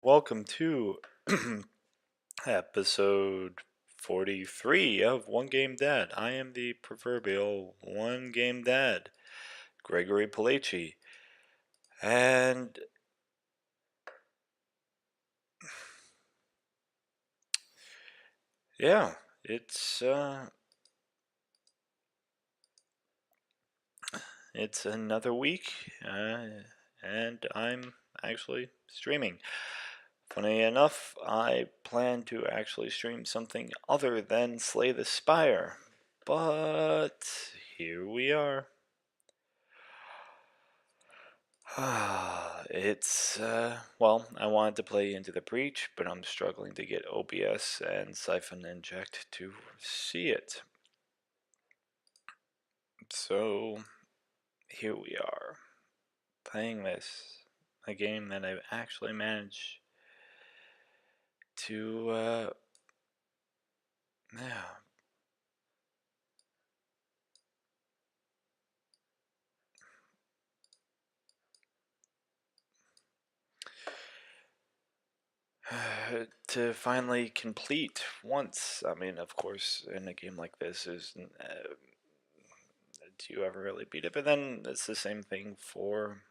Welcome to episode 43 of One Game Dad. I am the proverbial One Game Dad, Gregory Palaci. And yeah, it's another week, and I'm actually streaming. Funny enough, I plan to actually stream something other than Slay the Spire, but here we are. Well, I wanted to play Into the Breach, but I'm struggling to get OBS and Siphon Inject to see it. So, here we are, playing a game that I've actually managed to, yeah. To finally complete once. I mean, of course, in a game like this, do you ever really beat it? But then it's the same thing for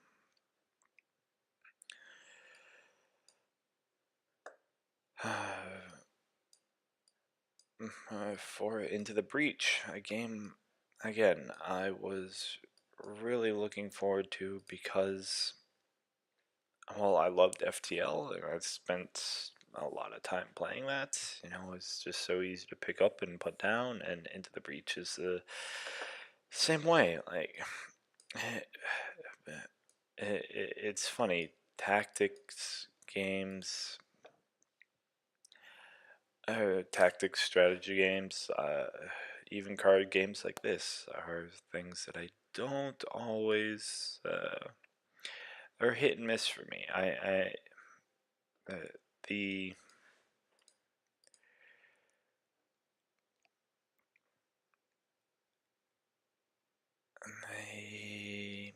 Into the Breach, a game, again, I was really looking forward to because, well, I loved FTL, and I've spent a lot of time playing that. It's just so easy to pick up and put down, and Into the Breach is the same way. Like, it's funny. Tactics games, tactics strategy games, even card games like this are things that I don't always are hit and miss for me. Uh, the the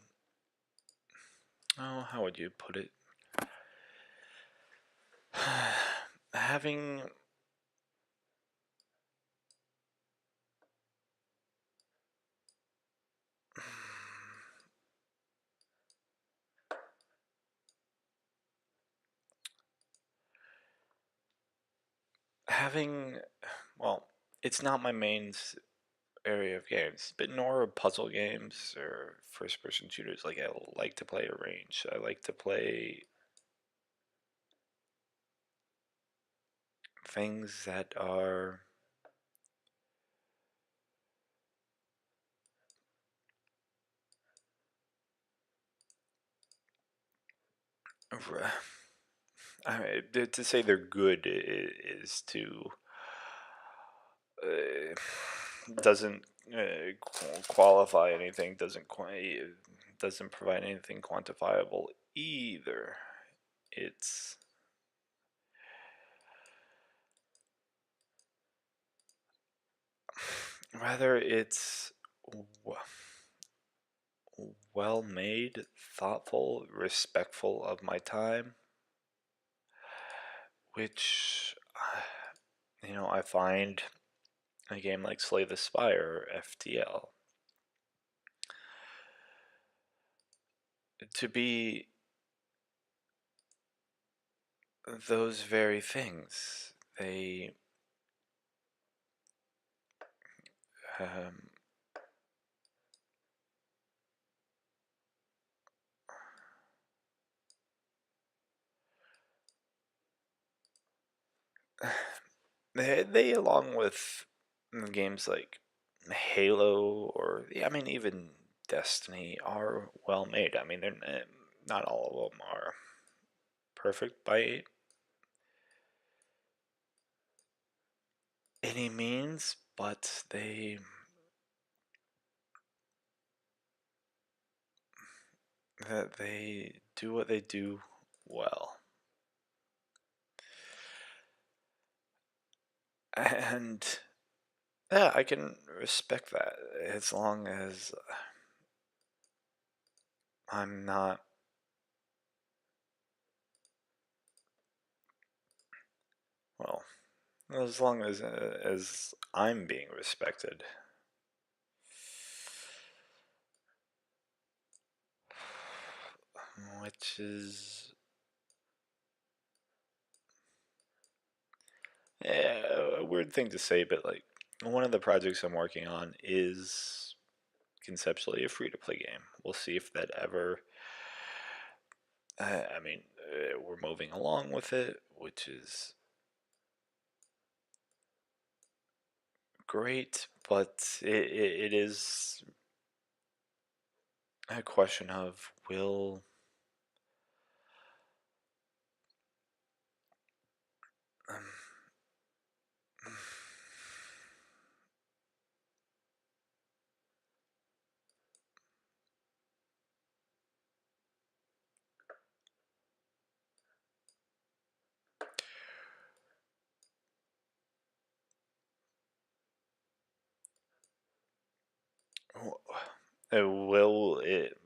oh, how would you put it? having having well, it's not my main area of games, but nor puzzle games or first-person shooters. Like, I like to play a range. I like to play things that are to say they're good is to uh, doesn't qualify anything, doesn't provide anything quantifiable either. It's rather it's well made, thoughtful, respectful of my time, which I find a game like Slay the Spire, FTL, to be those very things. Um, they along with games like Halo or I mean even Destiny are well made. I mean they're not all of them are perfect by any means, but they do what they do well. And yeah, I can respect that as long as I'm not As long as I'm being respected, which is a weird thing to say, but like one of the projects I'm working on is conceptually a free to play game. We'll see if that ever. I mean, we're moving along with it, which is great, but it is a question of will. Um, will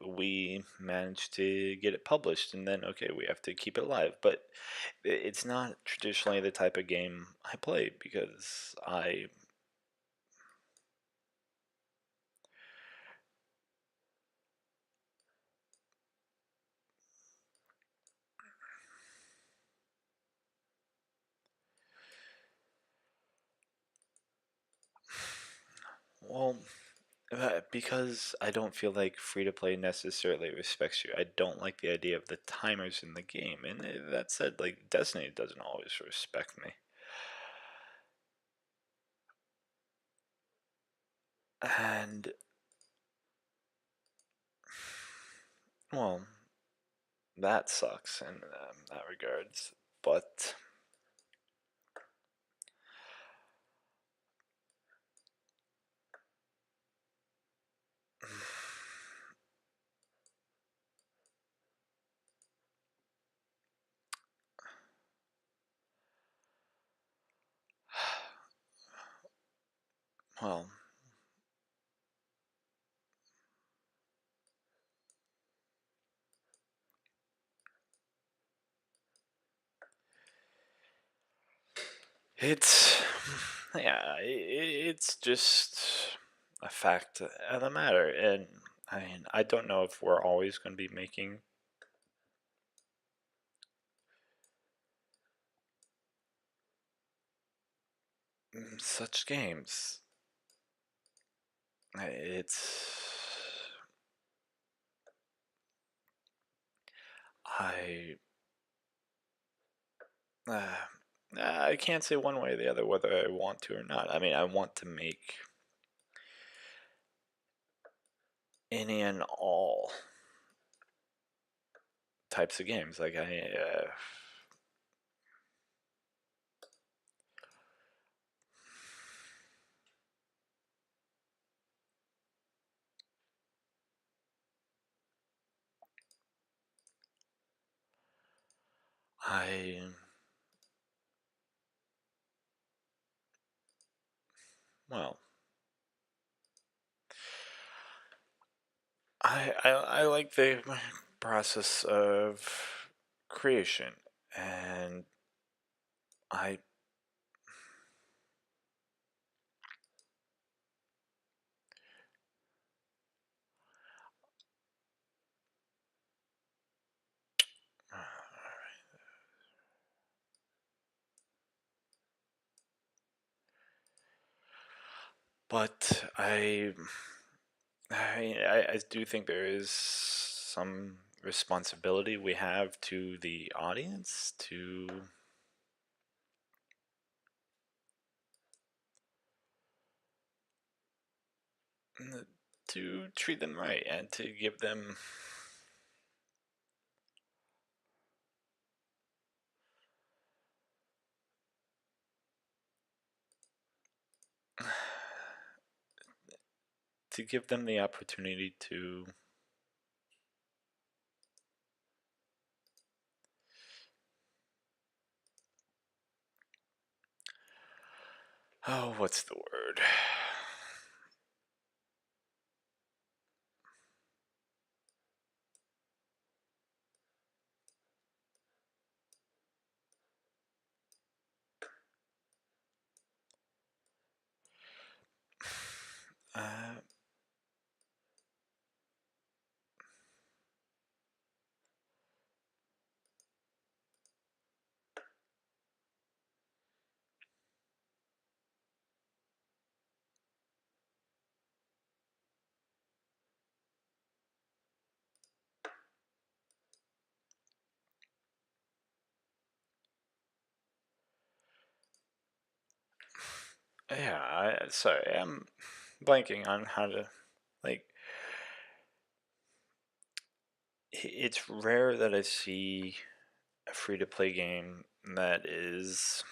we manage to get it published, and then okay, we have to keep it live, but it's not traditionally the type of game I play because well, because I don't feel like free to play necessarily respects you. I don't like the idea of the timers in the game, and that said, like Destiny doesn't always respect me, and well, that sucks in that regards, but. Well, it's yeah, it's just a fact of the matter, and I mean, I don't know if we're always going to be making such games. It's I uh, I can't say one way or the other whether I want to or not. I mean, I want to make any and all types of games. Like I well, I like the process of creation, and I but I do think there is some responsibility we have to the audience to treat them right and to give them the opportunity to oh, what's the word? Yeah, sorry, I'm blanking on how to, like, it's rare that I see a free to play game that is,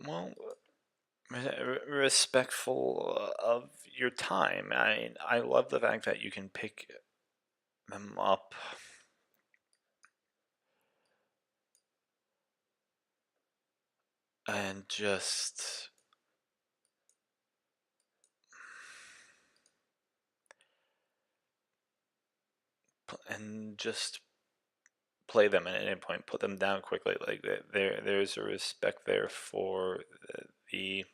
well, respectful of your time. I love the fact that you can pick them up and just play them at any point, put them down quickly. Like there's a respect there for the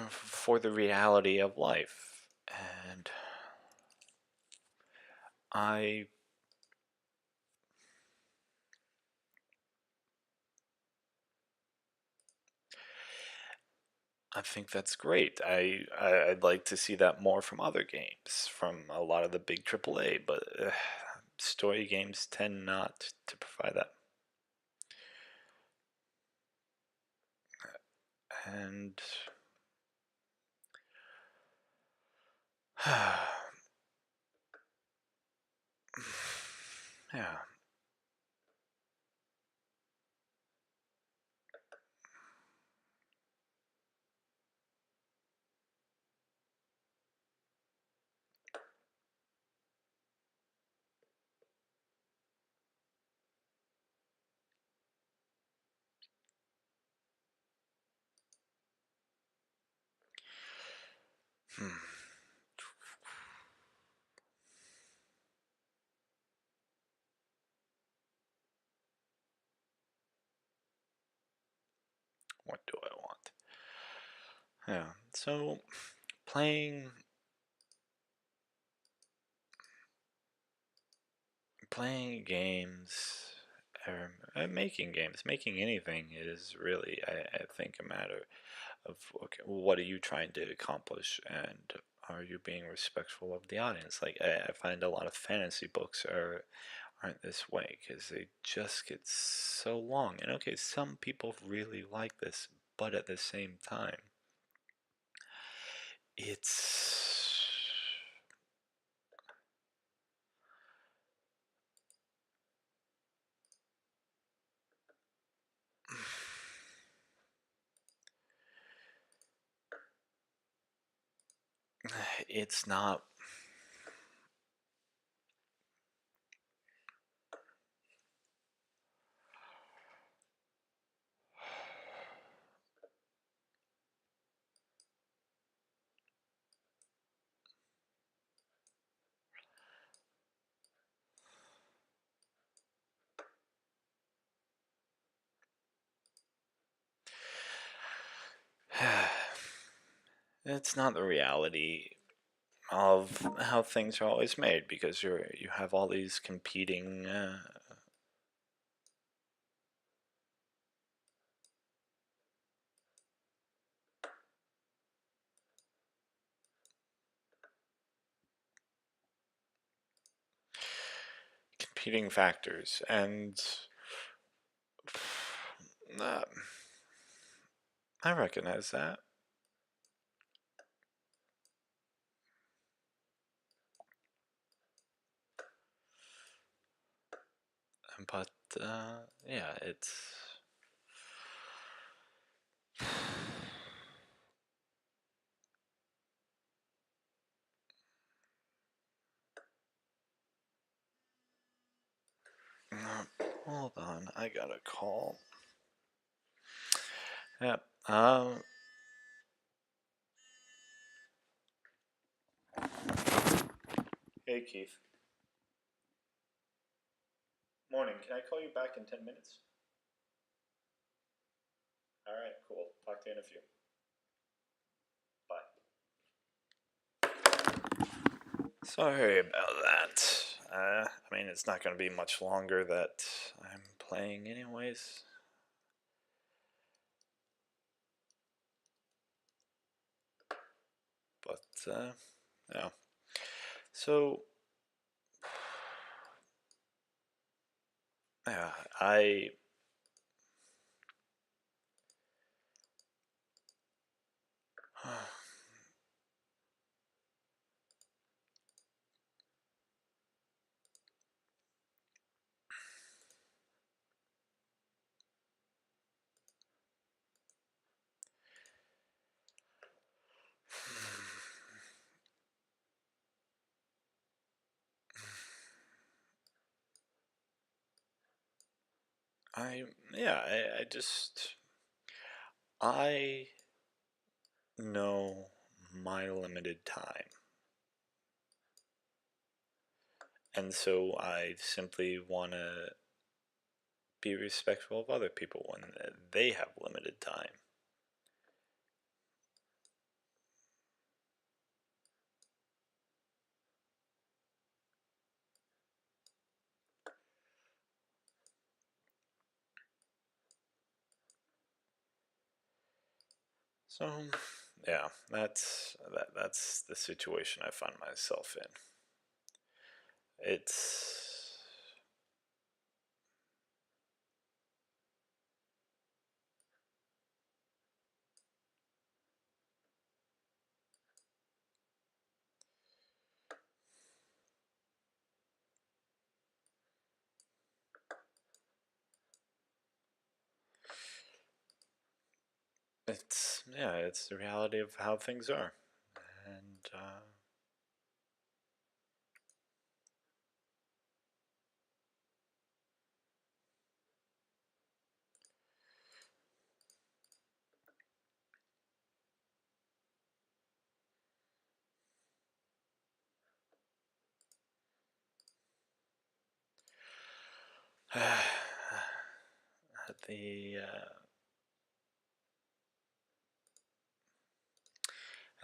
for the reality of life, and I I think that's great. I'd like to see that more from other games, from a lot of the big AAA, but story games tend not to provide that. And yeah. Hmm. What do I want? Yeah. So playing games or making games, making anything is really, I think, a matter of, okay, what are you trying to accomplish, and are you being respectful of the audience? Like I find a lot of fantasy books aren't this way because they just get so long. And okay, some people really like this, but at the same time, it's it's not. It's not the reality of how things are always made, because you have all these competing factors, and uh, I recognize that. But yeah, it's hold on, I got a call. Yep. Hey Keith. Morning. Can I call you back in 10 minutes? All right. Cool. Talk to you in a few. Bye. Sorry about that. I mean, it's not going to be much longer that I'm playing, anyways. But, yeah. So, yeah, I, yeah, I just, I know my limited time. And so I simply want to be respectful of other people when they have limited time. So, yeah, that's the situation I find myself in. It's it's the reality of how things are, and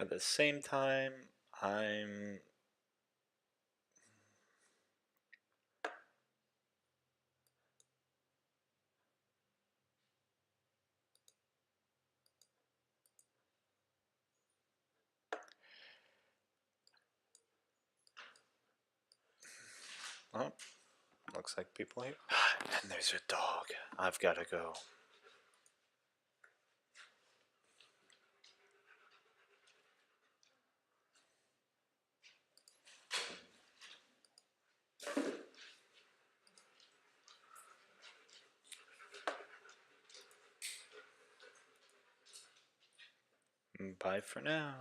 at the same time, I'm oh, looks like people here, and there's a dog. I've got to go. Bye for now.